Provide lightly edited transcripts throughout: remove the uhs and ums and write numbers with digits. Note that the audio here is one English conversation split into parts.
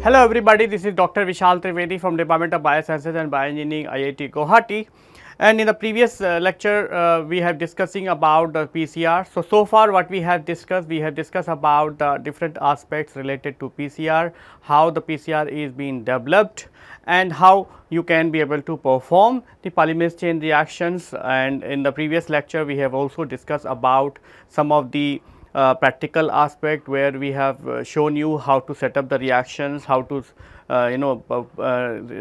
Hello everybody, this is Dr. Vishal Trivedi from Department of Biosciences and Bioengineering, IIT Guwahati. And in the previous lecture, we have discussing about the PCR. So far what we have discussed about the different aspects related to PCR, how the PCR is being developed and how you can be able to perform the polymerase chain reactions. And in the previous lecture, we have also discussed about some of the practical aspect where we have shown you how to set up the reactions, how to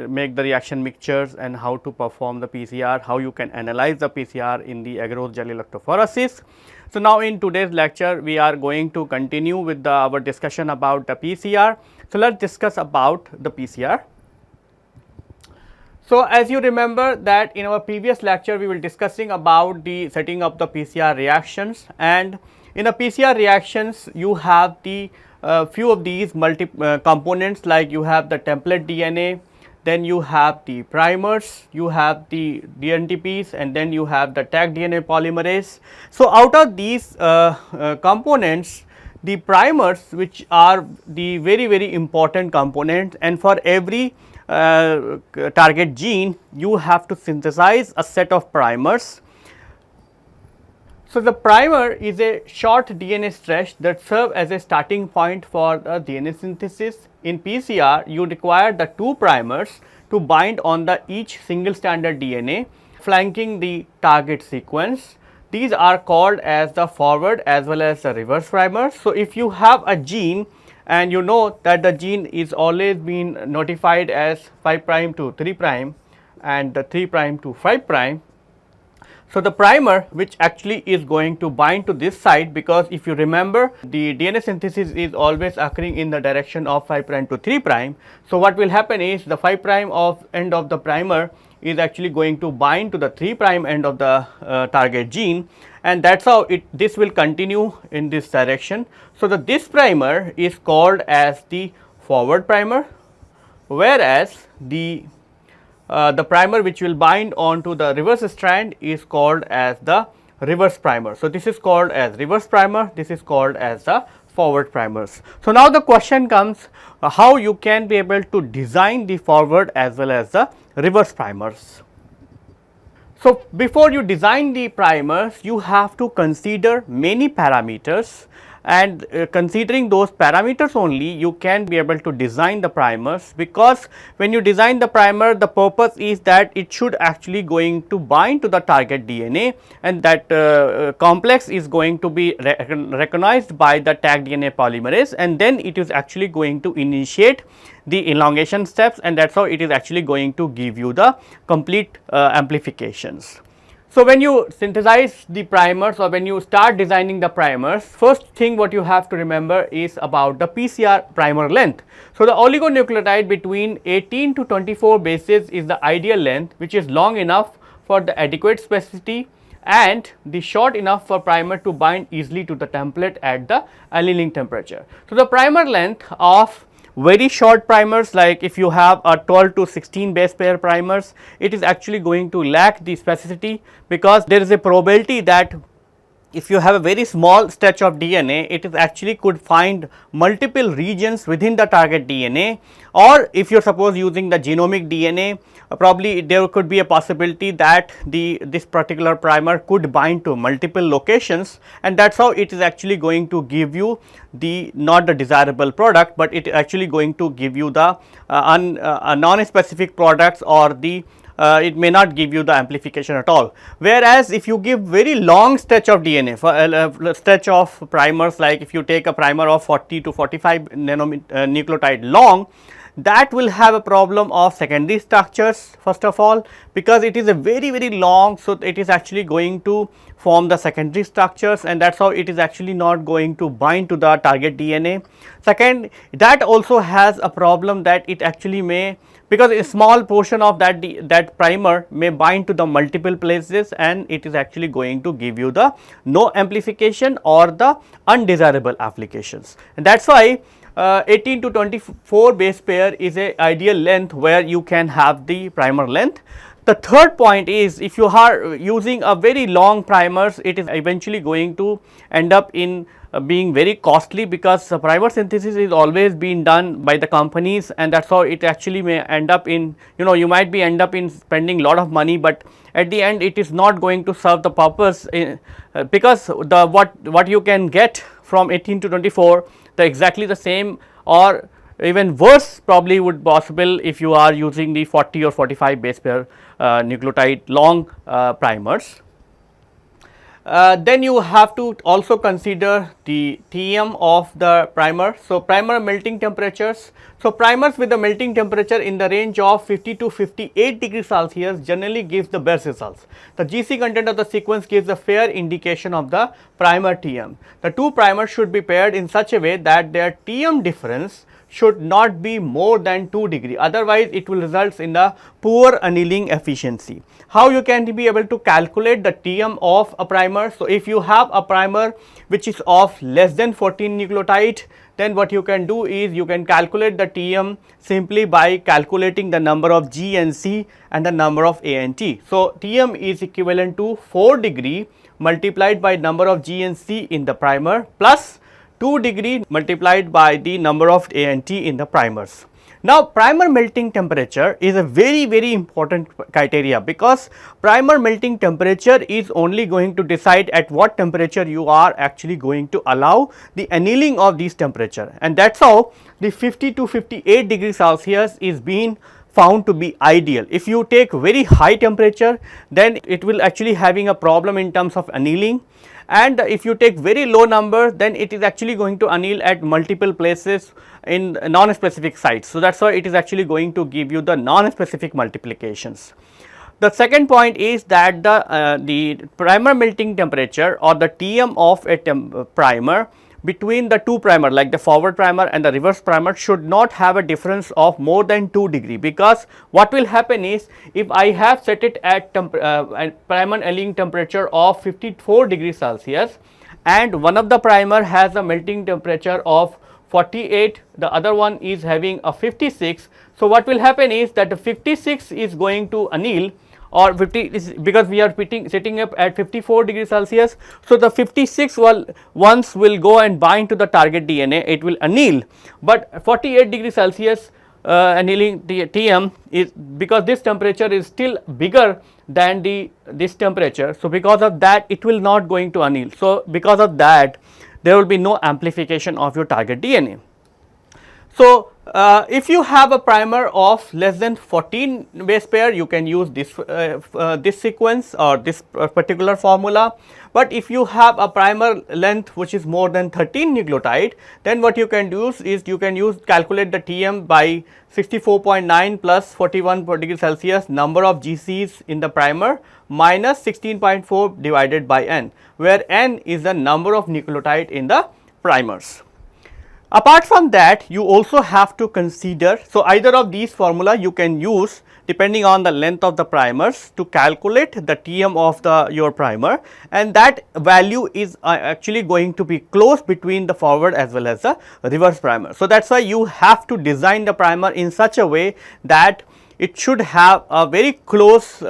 make the reaction mixtures and how to perform the PCR, how you can analyze the PCR in the agarose gel electrophoresis. So, now in today's lecture we are going to continue with our discussion about the PCR. So, let us discuss about the PCR. So, as you remember that in our previous lecture we were discussing about the setting up the PCR reactions, and in the PCR reactions you have the few of these components, like you have the template DNA, then you have the primers, you have the DNTPs, and then you have the tag DNA polymerase. So, out of these components, the primers, which are the very important component, and for every target gene you have to synthesize a set of primers. So, the primer is a short DNA stretch that serve as a starting point for the DNA synthesis. In PCR, you require the two primers to bind on the each single standard DNA flanking the target sequence. These are called as the forward as well as the reverse primers. So, if you have a gene and you know that the gene is always been notified as 5 prime to 3 prime and the 3 prime to 5 prime. So, the primer which actually is going to bind to this side, because if you remember the DNA synthesis is always occurring in the direction of 5 prime to 3 prime. So, what will happen is the 5 prime of end of the primer is actually going to bind to the 3 prime end of the target gene, and that is how this will continue in this direction. So, this primer is called as the forward primer, whereas the primer which will bind onto the reverse strand is called as the reverse primer. So, this is called as reverse primer, this is called as the forward primers. So, now the question comes how you can be able to design the forward as well as the reverse primers. So, before you design the primers, you have to consider many parameters, and considering those parameters only you can be able to design the primers, because when you design the primer, the purpose is that it should actually going to bind to the target DNA, and that complex is going to be recognized by the tag DNA polymerase, and then it is actually going to initiate the elongation steps, and that is how it is actually going to give you the complete amplifications. So, when you synthesize the primers or when you start designing the primers, first thing what you have to remember is about the PCR primer length. So, the oligonucleotide between 18 to 24 bases is the ideal length, which is long enough for the adequate specificity and the short enough for primer to bind easily to the template at the annealing temperature. So, the primer length of very short primers, like if you have a 12 to 16 base pair primers, it is actually going to lack the specificity, because there is a probability that if you have a very small stretch of DNA, it is actually could find multiple regions within the target DNA, or if you are suppose using the genomic DNA, probably there could be a possibility that this particular primer could bind to multiple locations, and that is how it is actually going to give you the not the desirable product, but it is actually going to give you the non-specific products, or the it may not give you the amplification at all. Whereas, if you give very long stretch of DNA, for stretch of primers, like if you take a primer of 40 to 45 nucleotide long, that will have a problem of secondary structures first of all, because it is a very long. So, it is actually going to form the secondary structures, and that is how it is actually not going to bind to the target DNA. Second, that also has a problem that it actually may, because a small portion of that primer may bind to the multiple places, and it is actually going to give you the no amplification or the undesirable applications. And that is why 18 to 24 base pair is a ideal length where you can have the primer length. The third point is, if you are using a very long primers, it is eventually going to end up in being very costly, because primer synthesis is always being done by the companies, and that is how it actually may end up in, you might be end up in spending lot of money, but at the end it is not going to serve the purpose, because the what you can get from 18 to 24, the exactly the same or even worse probably would possible if you are using the 40 or 45 base pair nucleotide long primers. Then you have to also consider the Tm of the primer. So, primer melting temperatures. So, primers with the melting temperature in the range of 50 to 58 degrees Celsius generally gives the best results. The GC content of the sequence gives a fair indication of the primer Tm. The two primers should be paired in such a way that their Tm difference should not be more than 2 degree, otherwise it will result in a poor annealing efficiency. How you can be able to calculate the Tm of a primer? So, if you have a primer which is of less than 14 nucleotide, then what you can do is you can calculate the Tm simply by calculating the number of G and C and the number of A and T. So, Tm is equivalent to 4 degree multiplied by number of G and C in the primer plus 2 degree multiplied by the number of A and T in the primers. Now, primer melting temperature is a very important criteria, because primer melting temperature is only going to decide at what temperature you are actually going to allow the annealing of these temperature, and that is how the 50 to 58 degrees Celsius is being found to be ideal. If you take very high temperature, then it will actually having a problem in terms of annealing, and if you take very low number, then it is actually going to anneal at multiple places in non-specific sites. So, that is why it is actually going to give you the non-specific multiplications. The second point is that the primer melting temperature or the Tm of a primer between the two primer, like the forward primer and the reverse primer, should not have a difference of more than 2 degree, because what will happen is, if I have set it at primer annealing temperature of 54 degrees Celsius and one of the primer has a melting temperature of 48, the other one is having a 56. So, what will happen is that the 56 is going to anneal, or 50 is because we are setting up at 54 degrees Celsius. So, the 56 once will go and bind to the target DNA, it will anneal, but 48 degrees Celsius annealing the Tm is, because this temperature is still bigger than this temperature. So, because of that it will not going to anneal. So, because of that there will be no amplification of your target DNA. So, if you have a primer of less than 14 base pair, you can use this sequence or this particular formula. But if you have a primer length which is more than 13 nucleotide, then what you can do is you can calculate the Tm by 64.9 plus 41 degrees Celsius number of GCs in the primer minus 16.4 divided by n, where n is the number of nucleotide in the primers. Apart from that, you also have to consider, so either of these formula you can use depending on the length of the primers to calculate the Tm of your primer, and that value is actually going to be close between the forward as well as the reverse primer. So, that is why you have to design the primer in such a way that it should have a very close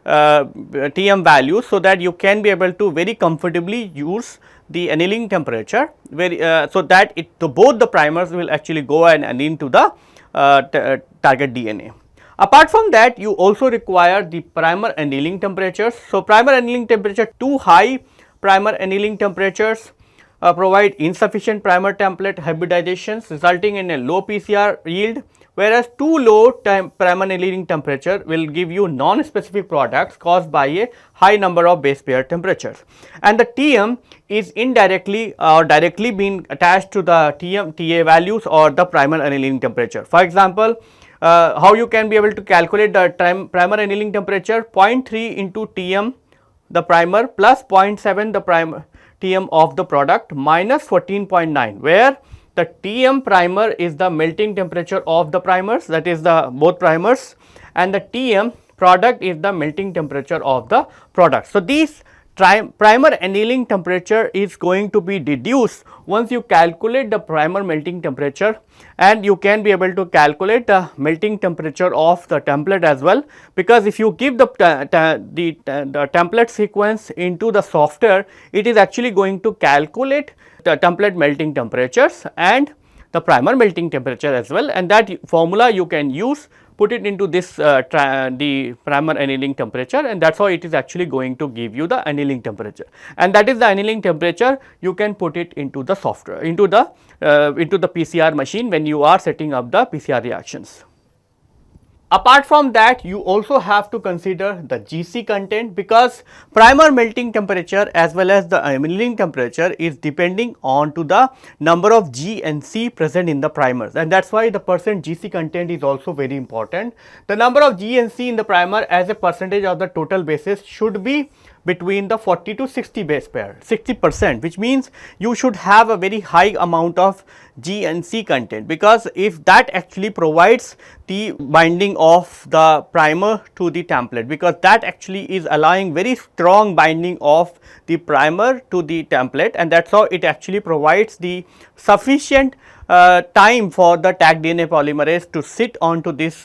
Tm value, so that you can be able to very comfortably use the annealing temperature, so that both the primers will actually go and anneal to the target DNA. Apart from that, you also require the primer annealing temperatures. So, primer annealing temperature, too high primer annealing temperatures provide insufficient primer template hybridizations, resulting in a low PCR yield, whereas too low primer annealing temperature will give you non-specific products caused by a high number of base pair temperatures. And the Tm is indirectly or directly being attached to the Ta values or the primer annealing temperature. For example, how you can be able to calculate the primer annealing temperature: 0.3 into Tm the primer plus 0.7 the primer Tm of the product minus 14.9, where the Tm primer is the melting temperature of the primers, that is the both primers, and the Tm product is the melting temperature of the product. So, these primer annealing temperature is going to be deduced once you calculate the primer melting temperature, and you can be able to calculate the melting temperature of the template as well, because if you give the template sequence into the software, it is actually going to calculate the template melting temperatures and the primer melting temperature as well, and that formula you can use, put it into this the primer annealing temperature, and that is how it is actually going to give you the annealing temperature, and that is the annealing temperature you can put it into the software, into the PCR machine when you are setting up the PCR reactions. Apart from that, you also have to consider the GC content, because primer melting temperature as well as the annealing temperature is depending on to the number of G and C present in the primers, and that is why the percent GC content is also very important. The number of G and C in the primer as a percentage of the total basis should be between the 40 to 60 base pair, 60%, which means you should have a very high amount of G and C content, because if that actually provides the binding of the primer to the template, because that actually is allowing very strong binding of the primer to the template, and that is how it actually provides the sufficient time for the tag DNA polymerase to sit onto this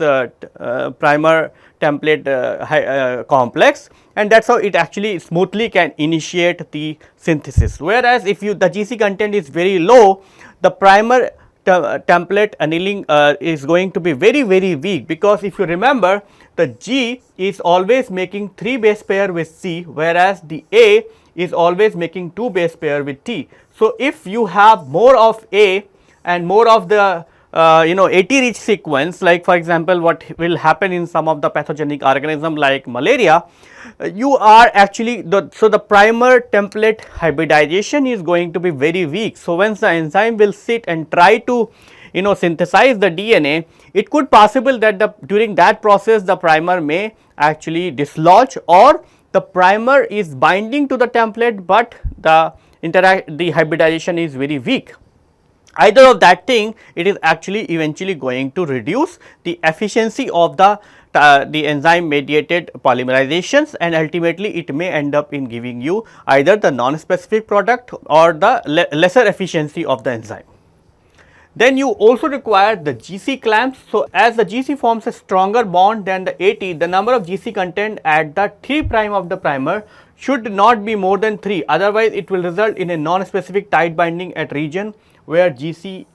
primer template complex, and that is how it actually smoothly can initiate the synthesis. Whereas, if the GC content is very low, the primer template annealing is going to be very weak, because if you remember, the G is always making 3 base pair with C, whereas the A is always making 2 base pair with T. So, if you have more of A and more of the AT rich sequence, like for example, what will happen in some of the pathogenic organism like malaria, you are actually the primer template hybridization is going to be very weak. So, once the enzyme will sit and try to synthesize the DNA, it could possible that during that process the primer may actually dislodge, or the primer is binding to the template, but the hybridization is very weak. Either of that thing, it is actually eventually going to reduce the efficiency of the enzyme mediated polymerizations, and ultimately it may end up in giving you either the non-specific product or the lesser efficiency of the enzyme. Then you also require the GC clamps. So, as the GC forms a stronger bond than the AT, the number of GC content at the 3 prime of the primer should not be more than 3, otherwise it will result in a non-specific tight binding at region where G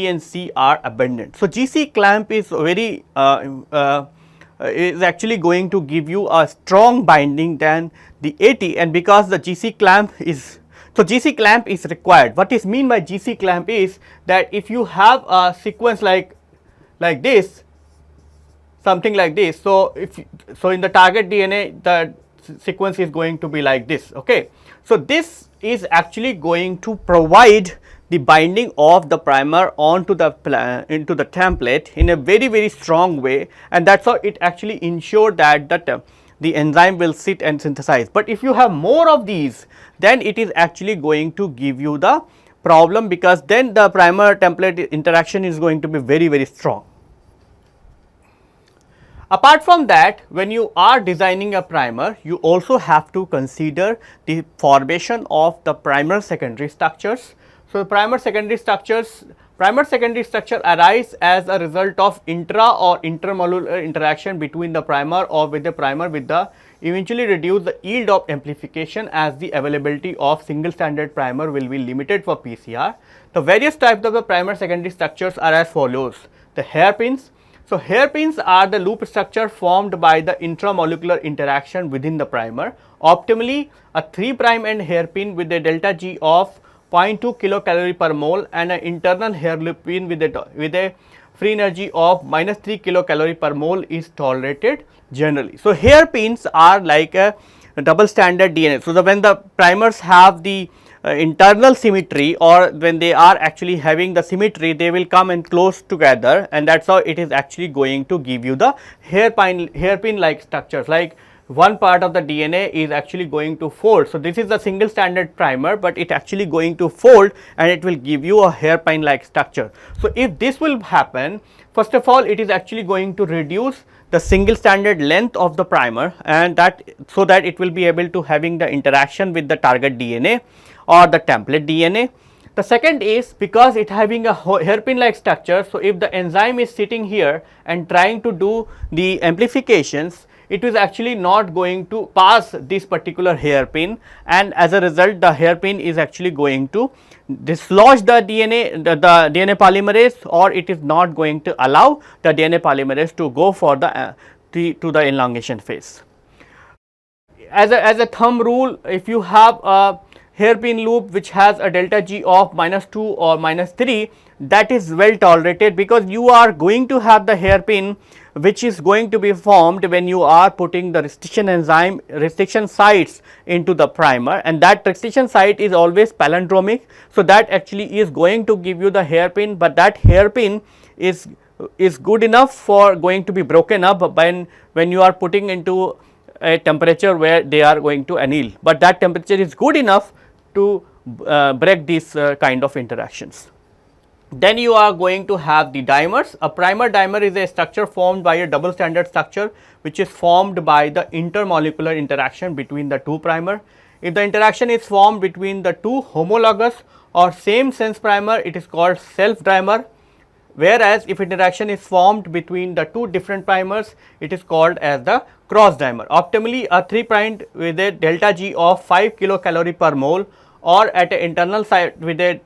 and C are abundant. So, GC clamp is very is actually going to give you a strong binding than the AT, and because the GC clamp is, so GC clamp is required. What is mean by GC clamp is that if you have a sequence like this, something like this, so in the target DNA the sequence is going to be like this, okay. So, this is actually going to provide the binding of the primer onto into the template in a very strong way, and that is how it actually ensure that the enzyme will sit and synthesize. But if you have more of these, then it is actually going to give you the problem, because then the primer template interaction is going to be very strong. Apart from that, when you are designing a primer, you also have to consider the formation of the primer secondary structures. So, primer secondary structure arise as a result of intra or intermolecular interaction between the primer or with the primer, with the eventually reduce the yield of amplification, as the availability of single standard primer will be limited for PCR. The various types of the primer secondary structures are as follows: the hairpins. So, hairpins are the loop structure formed by the intramolecular interaction within the primer. Optimally, a 3 prime end hairpin with a delta G of 0.2 kilocalorie per mole and an internal hairpin with a free energy of -3 kilocalorie per mole is tolerated generally. So, hairpins are like a double standard DNA. So, when the primers have the internal symmetry, or when they are actually having the symmetry, they will come and close together, and that is how it is actually going to give you the hairpin like structures, like one part of the DNA is actually going to fold. So, this is the single standard primer, but it actually going to fold and it will give you a hairpin like structure. So, if this will happen, first of all it is actually going to reduce the single stranded length of the primer, and that so that it will be able to having the interaction with the target DNA or the template DNA. The second is because it having a hairpin like structure. So, if the enzyme is sitting here and trying to do the amplifications, it is actually not going to pass this particular hairpin, and as a result the hairpin is actually going to dislodge the DNA, the DNA polymerase, or it is not going to allow the DNA polymerase to go for the to the elongation phase. As a thumb rule, if you have a hairpin loop which has a delta G of -2 or -3, that is well tolerated, because you are going to have the hairpin which is going to be formed when you are putting the restriction enzyme restriction sites into the primer, and that restriction site is always palindromic. So, that actually is going to give you the hairpin, but that hairpin is good enough for going to be broken up when you are putting into a temperature where they are going to anneal, but that temperature is good enough to break these kind of interactions. Then you are going to have the dimers. A primer dimer is a structure formed by a double stranded structure which is formed by the intermolecular interaction between the two primer. If the interaction is formed between the two homologous or same sense primer, it is called self dimer, whereas if interaction is formed between the two different primers, it is called as the cross dimer. Optimally, a 3' with a delta G of 5 kilocalorie per mole or at an internal site with a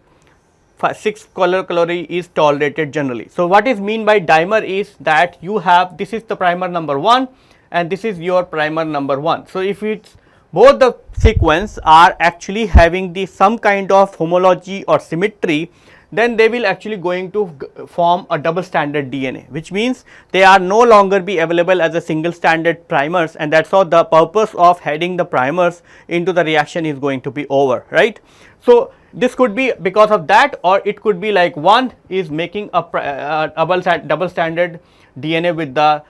6 kilocalorie is tolerated generally. So, what is mean by dimer is that you have, this is the primer number 1 and this is your primer number 1. So, if it's both the sequence are actually having the some kind of homology or symmetry, then they will actually going to form a double stranded DNA, which means they are no longer be available as a single stranded primers, and that is how the purpose of heading the primers into the reaction is going to be over, right. So, this could be because of that, or it could be like one is making a double stranded DNA with the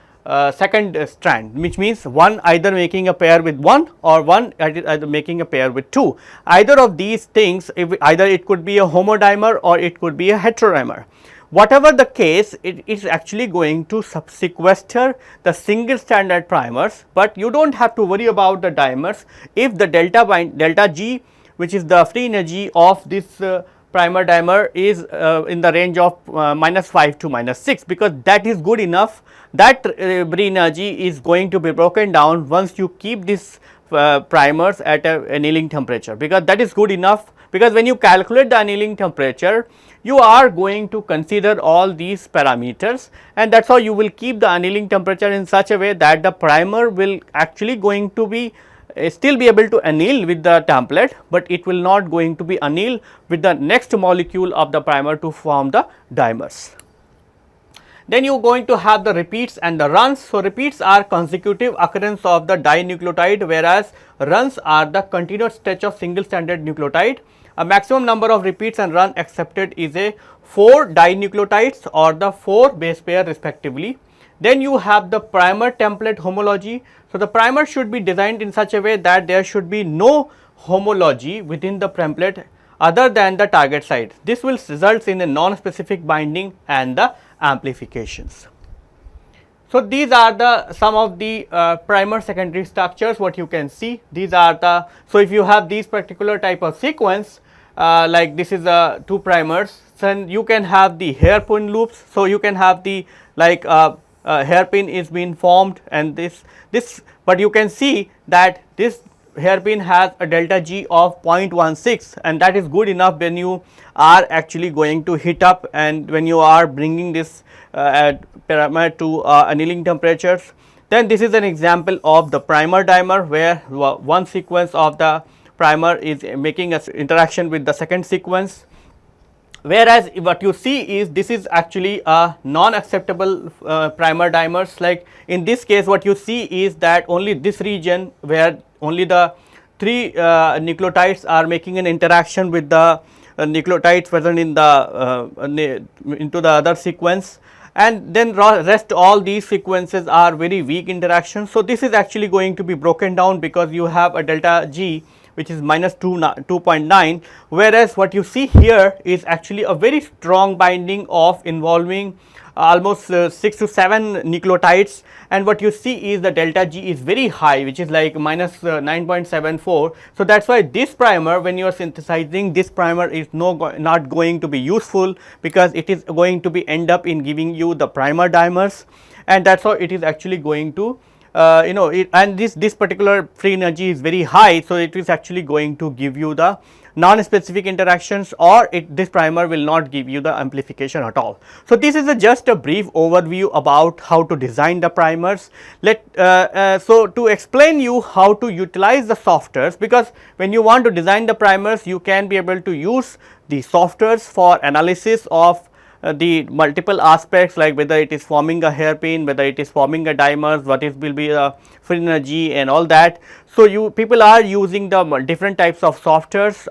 second strand, which means one either making a pair with 1 or one either making a pair with 2. Either of these things, if either it could be a homodimer or it could be a heterodimer. Whatever the case, it is actually going to sequester the single stranded primers, but you do not have to worry about the dimers if the delta G, which is the free energy of this primer dimer, is in the range of -5 to -6, because that is good enough. That free energy is going to be broken down once you keep these primers at a annealing temperature, because that is good enough, because when you calculate the annealing temperature, you are going to consider all these parameters, and that is how you will keep the annealing temperature in such a way that the primer will actually going to be still be able to anneal with the template, but it will not going to be anneal with the next molecule of the primer to form the dimers. Then you are going to have the repeats and the runs. So, repeats are consecutive occurrence of the dinucleotide, whereas runs are the continuous stretch of single stranded nucleotide. A maximum number of repeats and run accepted is a 4 dinucleotides or the 4 base pair respectively. Then you have the primer template homology. So, the primer should be designed in such a way that there should be no homology within the template other than the target site. This will result in a non-specific binding and the amplifications. So, these are the some of the primer secondary structures what you can see. These are the, so if you have these particular type of sequence like this is 2 primers, then you can have the hairpin loops. So, you can have the like hairpin is being formed, and this but you can see that this hairpin has a delta G of 0.16, and that is good enough when you are actually going to heat up and when you are bringing this parameter to annealing temperatures. Then this is an example of the primer dimer, where one sequence of the primer is making an interaction with the second sequence, whereas what you see is this is actually a non-acceptable primer dimers. Like in this case, what you see is that only this region where only the 3 nucleotides are making an interaction with the nucleotides present in the into the other sequence, and then rest all these sequences are very weak interactions. So, this is actually going to be broken down because you have a delta G which is minus 2.9, whereas what you see here is actually a very strong binding of involving almost 6 to 7 nucleotides, and what you see is the delta G is very high, which is like minus 9.74. So that is why this primer, when you are synthesizing, this primer is not going to be useful, because it is going to be end up in giving you the primer dimers, and that is how it is actually going to and this particular free energy is very high. So it is actually going to give you the non-specific interactions, or this primer will not give you the amplification at all. So this is just a brief overview about how to design the primers. So to explain you how to utilize the softwares, because when you want to design the primers, you can be able to use the softwares for analysis of the multiple aspects, like whether it is forming a hairpin, whether it is forming a dimers, what will be the free energy and all that. So people are using the different types of softwares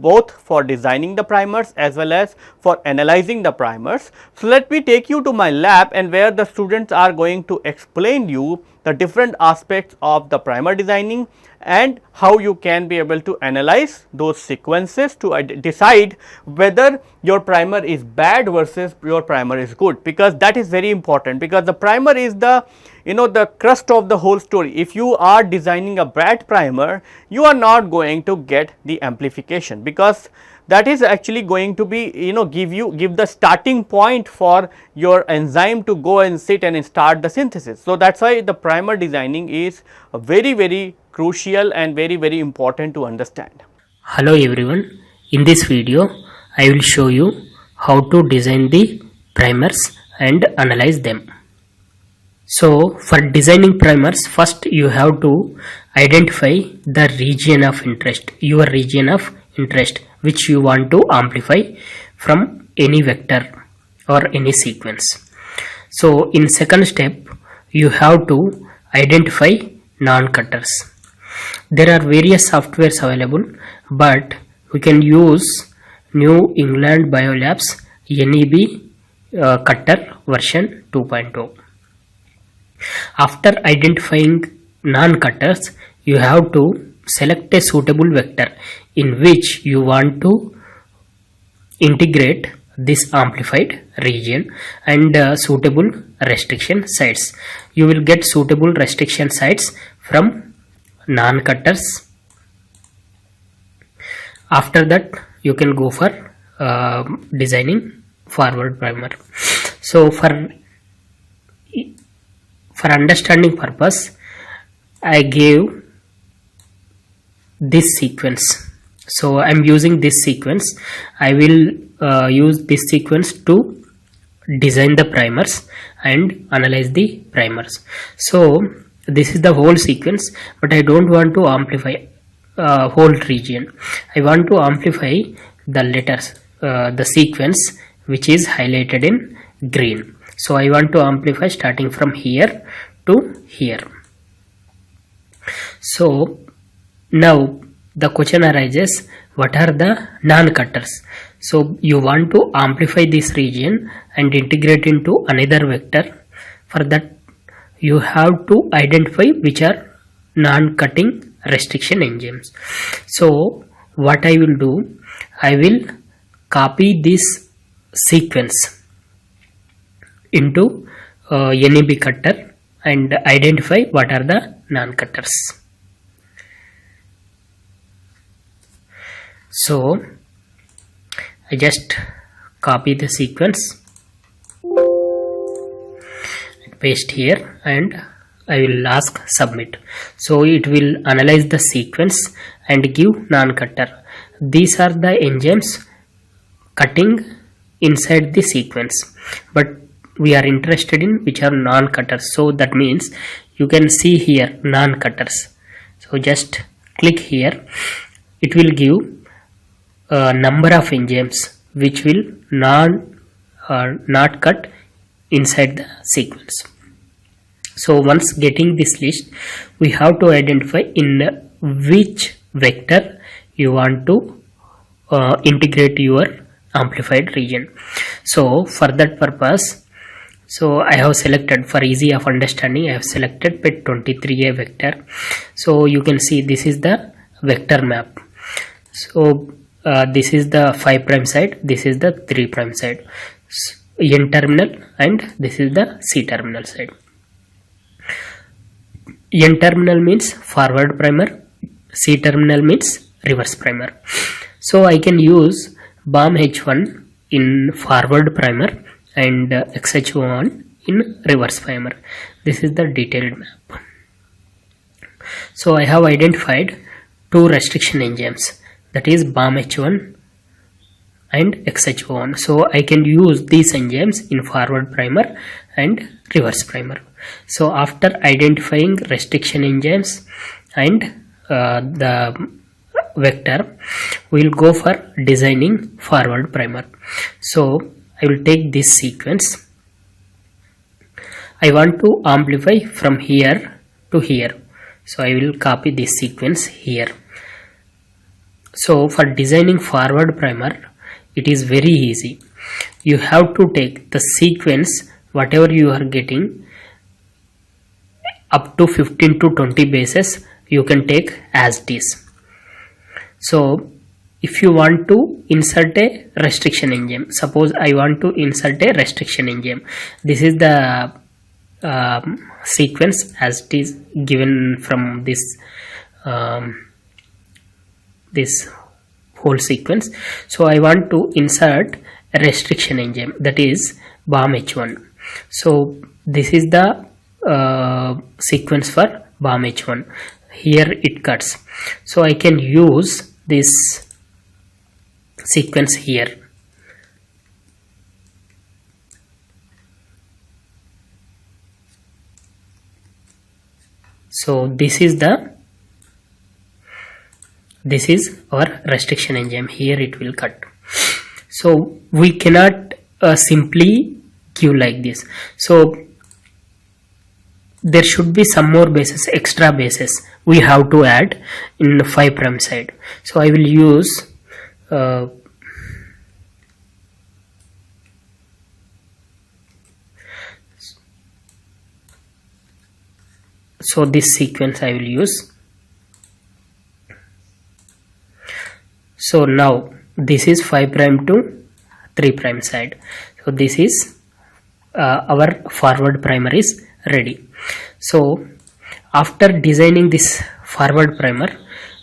both for designing the primers as well as for analyzing the primers. So let me take you to my lab, and where the students are going to explain you the different aspects of the primer designing and how you can be able to analyze those sequences to decide whether your primer is bad versus your primer is good, because that is very important, because the primer is the the crust of the whole story. If you are designing a bad primer, you are not going to get the amplification, because that is actually going to be give the starting point for your enzyme to go and sit and start the synthesis. So that is why the primer designing is very crucial and very important to understand. Hello everyone, in this video I will show you how to design the primers and analyze them. So for designing primers, first you have to identify the region of interest, your region of interest which you want to amplify from any vector or any sequence. So in second step you have to identify non-cutters. There are various softwares available, but we can use New England Biolabs NEB cutter version 2.0. After identifying non-cutters, you have to select a suitable vector in which you want to integrate this amplified region and suitable restriction sites. You will get suitable restriction sites from non-cutters. After that you can go for designing forward primer. So for understanding purpose, I gave this sequence. So I am using this sequence. I will use this sequence to design the primers and analyze the primers. So this is the whole sequence, but I don't want to amplify whole region. I want to amplify the letters, the sequence which is highlighted in green. So I want to amplify starting from here to here. So now the question arises, what are the non-cutters? So you want to amplify this region and integrate into another vector. For that you have to identify which are non-cutting restriction enzymes. So what I will do, I will copy this sequence into NEB cutter and identify what are the non-cutters. So I just copy the sequence, paste here, and I will ask submit. So it will analyze the sequence and give non-cutter. These are the enzymes cutting inside the sequence, but we are interested in which are non-cutters. So that means you can see here non-cutters. So just click here. It will give a number of enzymes which will not cut inside the sequence. So once getting this list, we have to identify in which vector you want to integrate your amplified region. So for that purpose, so I have selected, for easy of understanding, I have selected PET23A vector. So you can see this is the vector map. So this is the 5 prime side, this is the 3 prime side, N terminal, and this is the C terminal side. N terminal means forward primer, C terminal means reverse primer. So I can use BOM H1 in forward primer and XH1 in reverse primer. This is the detailed map. So I have identified two restriction enzymes, that is BOM H1 and XH1. So I can use these enzymes in forward primer and reverse primer. So after identifying restriction enzymes and the vector, we will go for designing forward primer. So I will take this sequence. I want to amplify from here to here, so I will copy this sequence here. So for designing forward primer, it is very easy. You have to take the sequence, whatever you are getting, up to 15 to 20 bases you can take as it is. So if you want to insert a restriction enzyme, suppose I want to insert a restriction enzyme, this is the sequence as it is given from this this whole sequence. So I want to insert a restriction enzyme, that is BOM H1. So this is the sequence for BOM H1. Here it cuts, so I can use this sequence here. So this is our restriction enzyme. Here it will cut. So we cannot simply give like this. So there should be some more bases, extra bases we have to add in the 5 prime side. So I will use so this sequence I will use. So now this is 5 prime to 3 prime side. So this is our forward primer is ready. So after designing this forward primer,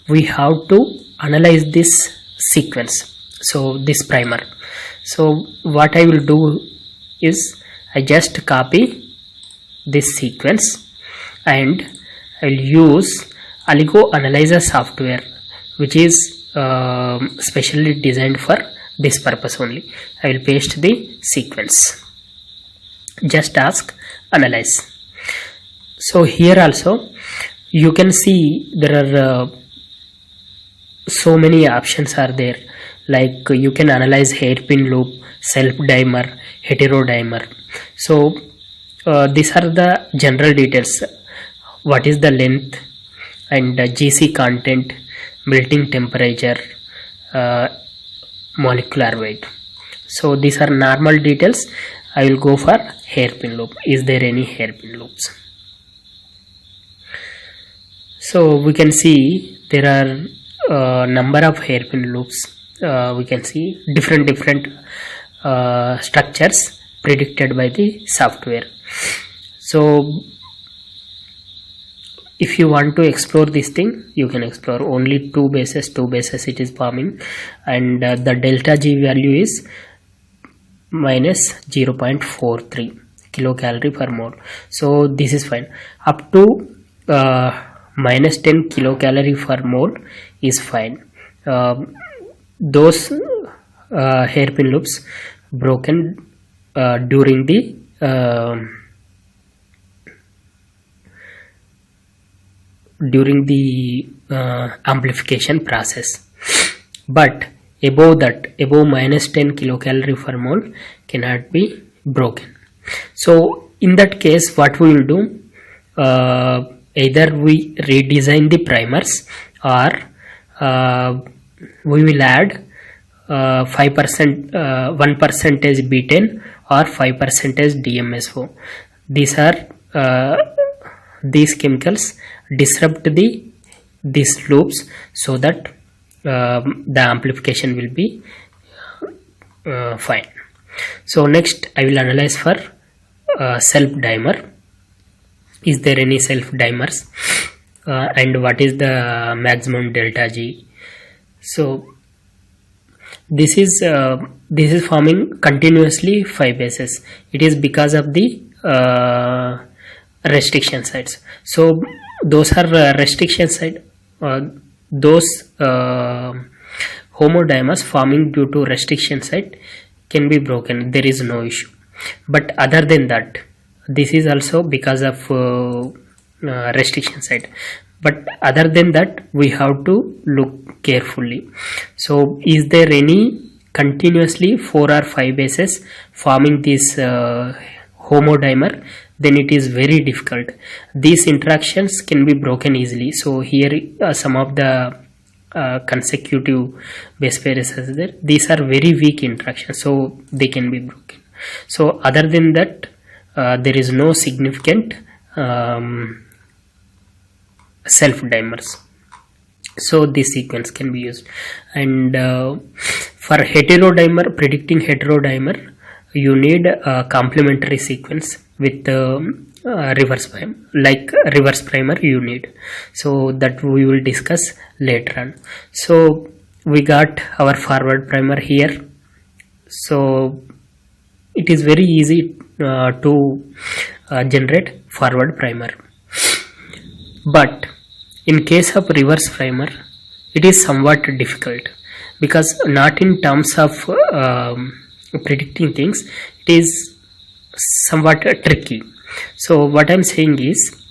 we have to analyze this sequence, so this primer. So what I will do is I just copy this sequence and I will use Oligo Analyzer software, which is specially designed for this purpose only. I will paste the sequence, just ask analyze. So here also you can see there are so many options are there, like you can analyze hairpin loop, self dimer, heterodimer. So these are the general details. What is the length and GC content, melting temperature, molecular weight. So these are normal details. I will go for hairpin loop. Is there any hairpin loops? So we can see there are number of hairpin loops. We can see different structures predicted by the software. So if you want to explore this thing, you can explore only two bases it is forming, and the delta G value is minus 0.43 kilocalorie per mole. So this is fine. Up to minus 10 kilocalorie per mole is fine. Those hairpin loops broken during the amplification process, but above that, above minus 10 kilocalorie per mole cannot be broken. So in that case, what we will do, either we redesign the primers, or we will add 5% 1% B10 or 5% DMSO. These are these chemicals disrupt the these loops so that the amplification will be fine. So next I will analyze for self dimer. Is there any self dimers and what is the maximum delta G? So this is forming continuously 5 bases. It is because of the restriction sites. So those are restriction site, those homodimers forming due to restriction site can be broken, there is no issue. But other than that, this is also because of restriction site, but other than that we have to look carefully. So is there any continuously 4 or 5 bases forming this homodimer? Then it is very difficult. These interactions can be broken easily. So here some of the consecutive base pairs are there. These are very weak interactions, so they can be broken. So other than that, there is no significant self dimers. So this sequence can be used. And for heterodimer, predicting heterodimer, you need a complementary sequence with reverse primer, like reverse primer you need. So that we will discuss later on. So we got our forward primer here. So it is very easy to generate forward primer. But in case of reverse primer, it is somewhat difficult, because not in terms of predicting things, it is somewhat tricky. So what I'm saying is,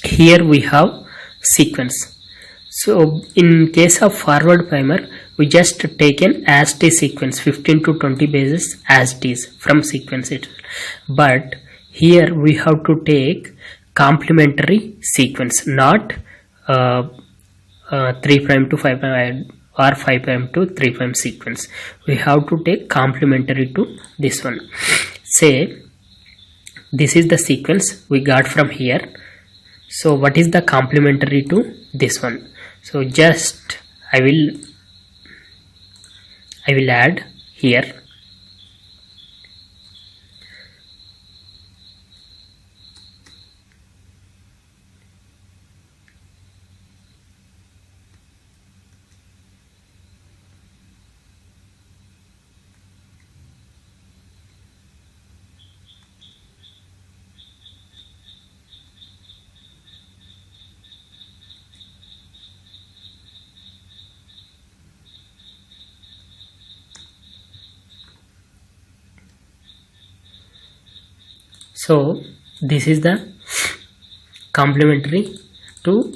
here we have sequence. So in case of forward primer, we just take an as it is sequence, 15 to 20 bases as it is from sequence itself. But here we have to take complementary sequence, not 3 prime to 5 prime or 5 prime to 3 prime sequence. We have to take complementary to this one. Say this is the sequence we got from here. So what is the complementary to this one? So just I will add here. So this is the complementary to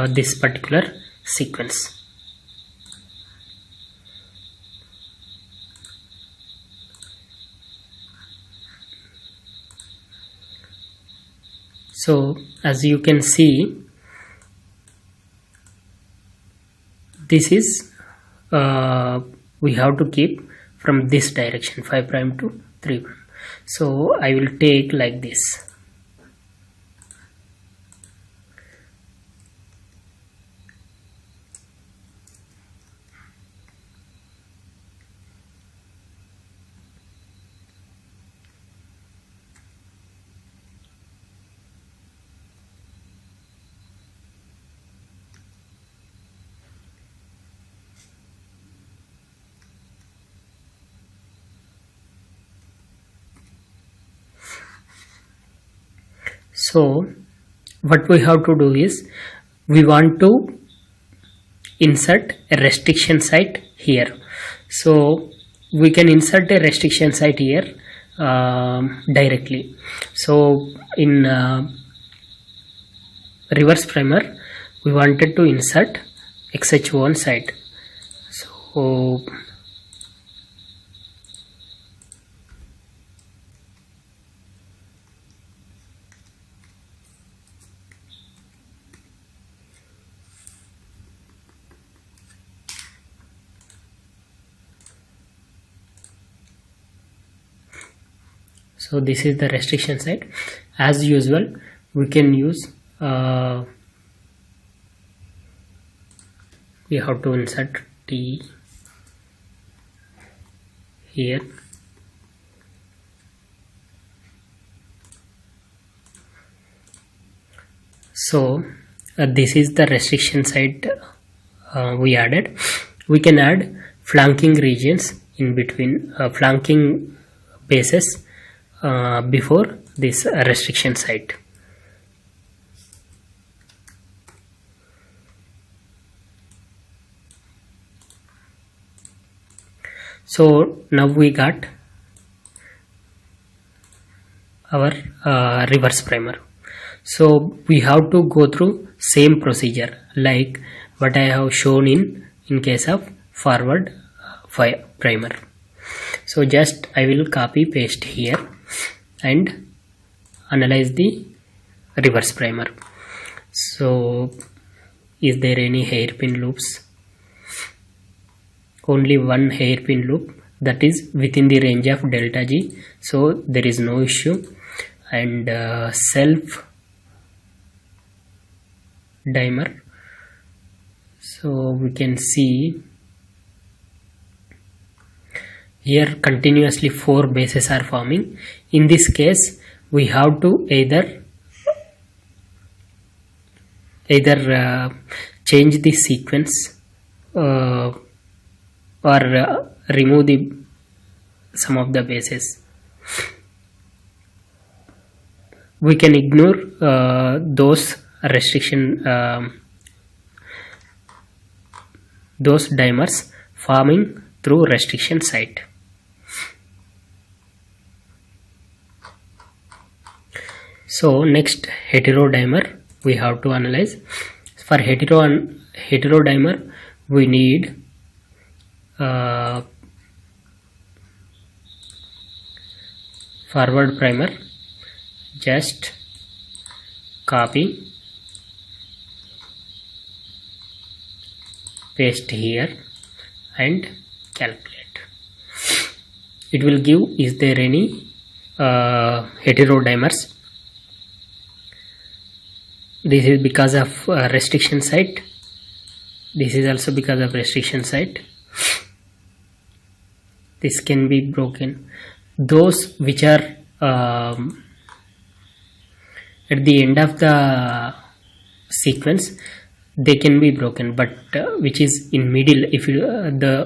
this particular sequence. So as you can see, this is we have to keep from this direction, 5 prime to 3 prime. So I will take like this. So what we have to do is, we want to insert a restriction site here. So we can insert a restriction site here directly. So in reverse primer, we wanted to insert XH1 site. So this is the restriction site. As usual, we can use we have to insert T here. So this is the restriction site we added. We can add flanking regions in between, flanking bases before this restriction site. So now we got our reverse primer. So we have to go through same procedure like what I have shown in case of forward primer. So just I will copy paste here and analyze the reverse primer. So is there any hairpin loops? Only one hairpin loop, that is within the range of delta G, so there is no issue. And self dimer, so we can see here continuously 4 bases are forming. In this case we have to either change the sequence or remove some of the bases. We can ignore those restriction, those dimers forming through restriction site. So next, heterodimer we have to analyze. For heterodimer we need forward primer. Just copy, paste here and calculate. It will give is there any heterodimers. This is because of restriction site. This is also because of restriction site. This can be broken. Those which are at the end of the sequence, they can be broken, but which is in middle, if you,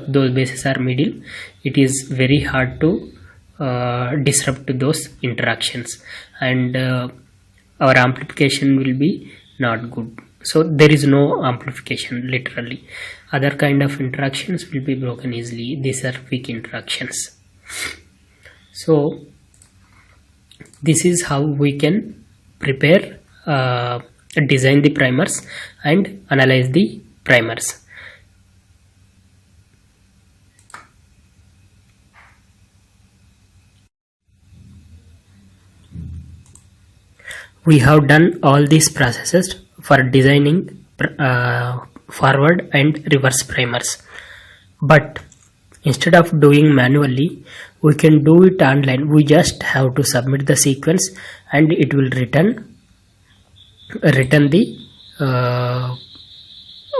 those bases are middle, it is very hard to disrupt those interactions, and our amplification will be not good. So there is no amplification literally. Other kind of interactions will be broken easily. These are weak interactions. So this is how we can prepare, design the primers and analyze the primers. We have done all these processes for designing forward and reverse primers, but instead of doing manually, we can do it online. We just have to submit the sequence and it will return the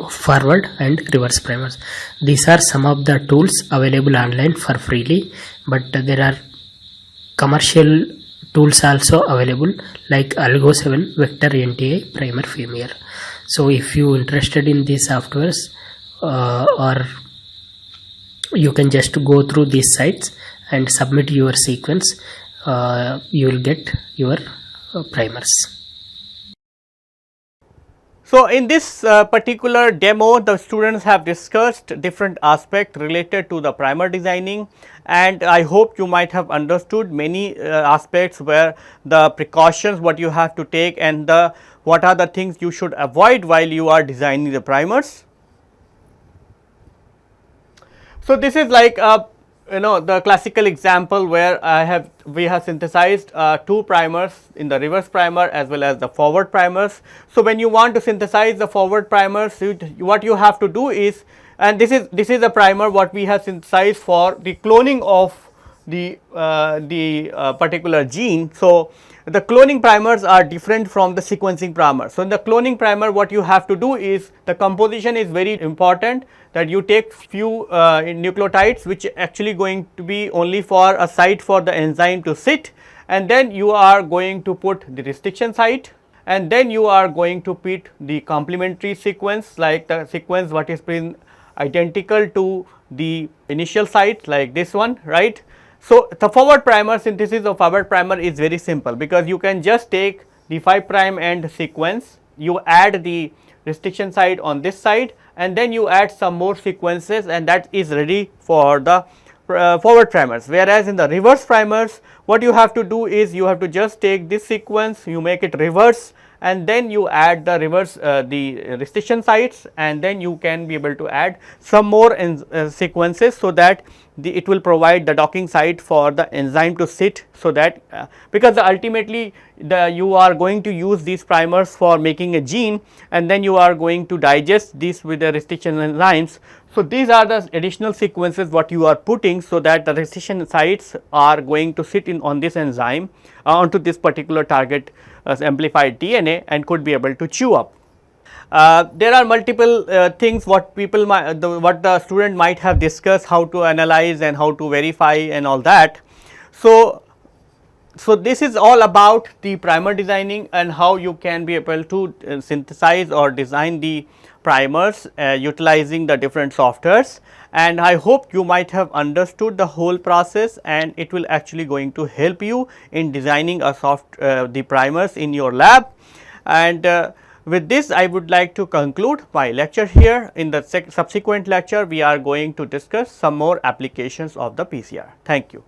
forward and reverse primers. These are some of the tools available online for freely, but there are commercial tools also available like Algo 7 Vector NTI Primer Firmware. So if you interested in these softwares, or you can just go through these sites and submit your sequence, you will get your primers. So in this particular demo, the students have discussed different aspects related to the primer designing, and I hope you might have understood many aspects where the precautions what you have to take and the what are the things you should avoid while you are designing the primers. So this is like the classical example where we have synthesized 2 primers in the reverse primer as well as the forward primers. So when you want to synthesize the forward primers, what you have to do is, and this is a primer what we have synthesized for the cloning of the particular gene. So, the cloning primers are different from the sequencing primer. So, in the cloning primer what you have to do is the composition is very important, that you take few nucleotides which actually going to be only for a site for the enzyme to sit, and then you are going to put the restriction site, and then you are going to put the complementary sequence, like the sequence what is been identical to the initial site, like this one, right. So, the forward primer, synthesis of forward primer is very simple, because you can just take the 5 prime end sequence, you add the restriction site on this side, and then you add some more sequences, and that is ready for the forward primers. Whereas, in the reverse primers what you have to do is you have to just take this sequence, you make it reverse, and then you add the reverse the restriction sites, and then you can be able to add some more sequences, so that it will provide the docking site for the enzyme to sit. So, that because ultimately you are going to use these primers for making a gene, and then you are going to digest this with the restriction enzymes. So, these are the additional sequences what you are putting, so that the restriction sites are going to sit in on this enzyme onto this particular target amplified DNA, and could be able to chew up. There are multiple things what people might, what the student might have discussed, how to analyze and how to verify and all that. So, this is all about the primer designing and how you can be able to synthesize or design the primers utilizing the different softwares, and I hope you might have understood the whole process, and it will actually going to help you in designing a the primers in your lab. And with this I would like to conclude my lecture here. In the subsequent lecture we are going to discuss some more applications of the PCR. Thank you.